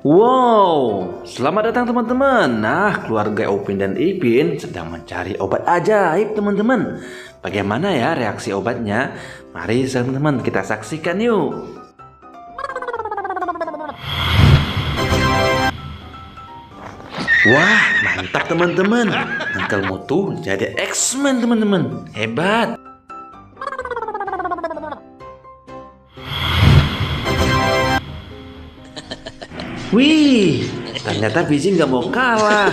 Wow, selamat datang teman-teman. Nah, keluarga Upin dan Ipin sedang mencari obat ajaib teman-teman. Bagaimana ya reaksi obatnya? Mari teman-teman kita saksikan yuk. Wah, mantap teman-teman. Uncle Mutu jadi X-Men teman-teman. Hebat. Wih, ternyata Vijay nggak mau kalah.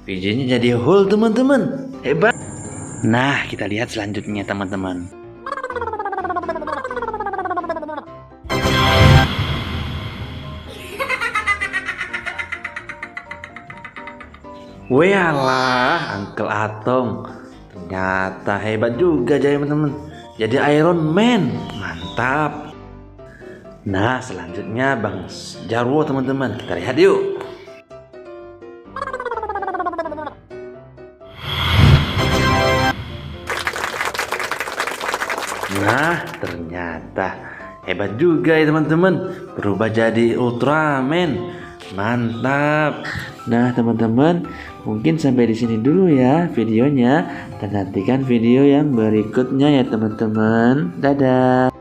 Vijay-nya jadi Hulk teman-teman. Hebat. Nah, kita lihat selanjutnya teman-teman. Walah, Uncle Atom. Ternyata hebat juga jadi teman-teman. Jadi Iron Man. Mantap. Nah, selanjutnya Bang Jarwo teman-teman. Kita lihat yuk. Nah, ternyata hebat juga ya teman-teman. Berubah jadi Ultraman. Mantap. Nah, teman-teman, mungkin sampai di sini dulu ya videonya. Dan nantikan video yang berikutnya ya teman-teman. Dadah.